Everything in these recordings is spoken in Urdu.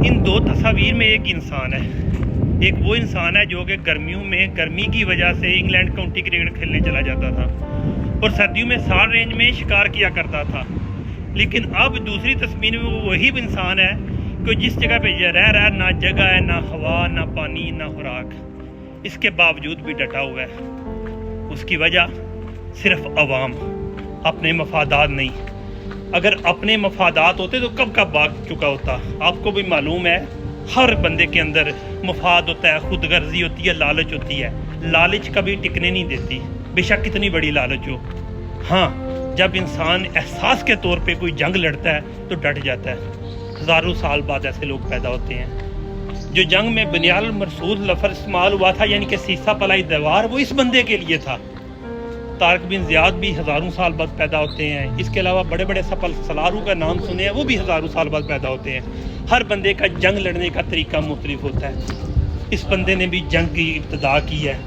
ان دو تصاویر میں ایک انسان ہے. ایک وہ انسان ہے جو کہ گرمیوں میں گرمی کی وجہ سے انگلینڈ کاؤنٹی کرکٹ کھیلنے چلا جاتا تھا اور سردیوں میں سال رینج میں شکار کیا کرتا تھا. لیکن اب دوسری تصویر میں وہ وہی انسان ہے کہ جس جگہ پہ رہ رہا ہے نہ جگہ ہے، نہ ہوا، نہ پانی، نہ خوراک، اس کے باوجود بھی ڈٹا ہوا ہے. اس کی وجہ صرف عوام، اپنے مفادات نہیں. اگر اپنے مفادات ہوتے تو کب کا بھاگ چکا ہوتا. آپ کو بھی معلوم ہے ہر بندے کے اندر مفاد ہوتا ہے، خود غرضی ہوتی ہے، لالچ ہوتی ہے. لالچ کبھی ٹکنے نہیں دیتی، بے شک کتنی بڑی لالچ ہو. ہاں، جب انسان احساس کے طور پہ کوئی جنگ لڑتا ہے تو ڈٹ جاتا ہے. ہزاروں سال بعد ایسے لوگ پیدا ہوتے ہیں. جو جنگ میں بنیاد المرصود لفظ استعمال ہوا تھا، یعنی کہ سیسا پلائی دیوار، وہ اس بندے کے لیے تھا. طارق بن زیاد بھی ہزاروں سال بعد پیدا ہوتے ہیں. اس کے علاوہ بڑے بڑے سلاروں کا نام سنے ہیں، وہ بھی ہزاروں سال بعد پیدا ہوتے ہیں. ہر بندے کا جنگ لڑنے کا طریقہ مختلف ہوتا ہے. اس بندے نے بھی جنگ کی ابتدا کی ہے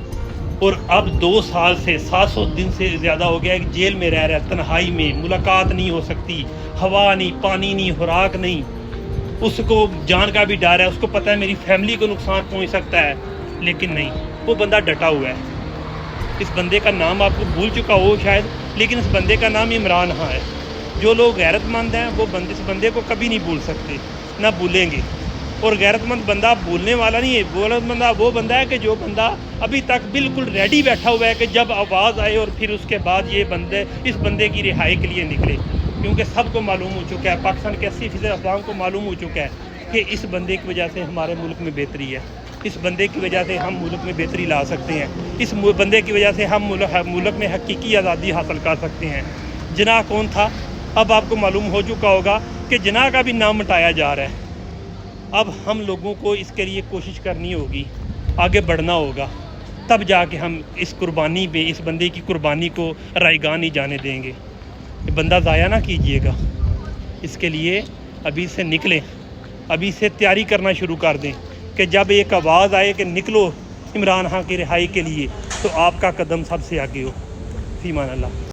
اور اب 2 سال سے 700 دن سے زیادہ ہو گیا کہ جیل میں رہ رہا ہے، تنہائی میں. ملاقات نہیں ہو سکتی، ہوا نہیں، پانی نہیں، خوراک نہیں. اس کو جان کا بھی ڈر ہے، اس کو پتہ ہے میری فیملی کو نقصان پہنچ سکتا ہے، لیکن نہیں، وہ بندہ ڈٹا ہوا ہے. اس بندے کا نام آپ کو بھول چکا ہو شاید، لیکن اس بندے کا نام عمران خان ہے. جو لوگ غیرت مند ہیں وہ اس بندے کو کبھی نہیں بھول سکتے، نہ بھولیں گے. اور غیرت مند بندہ بھولنے والا نہیں ہے. غیرت بندہ وہ بندہ ہے کہ جو بندہ ابھی تک بالکل ریڈی بیٹھا ہوا ہے کہ جب آواز آئے اور پھر اس کے بعد اس بندے کی رہائی کے لیے نکلے. کیونکہ سب کو معلوم ہو چکا ہے، پاکستان کے 80% افراد کو معلوم ہو چکا ہے کہ اس بندے کی وجہ سے ہمارے ملک میں بہتری ہے. اس بندے کی وجہ سے ہم ملک میں بہتری لا سکتے ہیں. اس بندے کی وجہ سے ہم ملک میں حقیقی آزادی حاصل کر سکتے ہیں. جناح کون تھا؟ اب آپ کو معلوم ہو چکا ہوگا کہ جناح کا بھی نام مٹایا جا رہا ہے. اب ہم لوگوں کو اس کے لیے کوشش کرنی ہوگی، آگے بڑھنا ہوگا، تب جا کے ہم اس قربانی پہ، اس بندے کی قربانی کو رائیگاں نہیں جانے دیں گے. یہ بندہ ضائع نہ کیجیے گا. اس کے لیے ابھی سے نکلیں، ابھی سے تیاری کرنا شروع کر دیں کہ جب ایک آواز آئے کہ نکلو عمران خان کی رہائی کے لیے، تو آپ کا قدم سب سے آگے ہو. فی امان اللہ.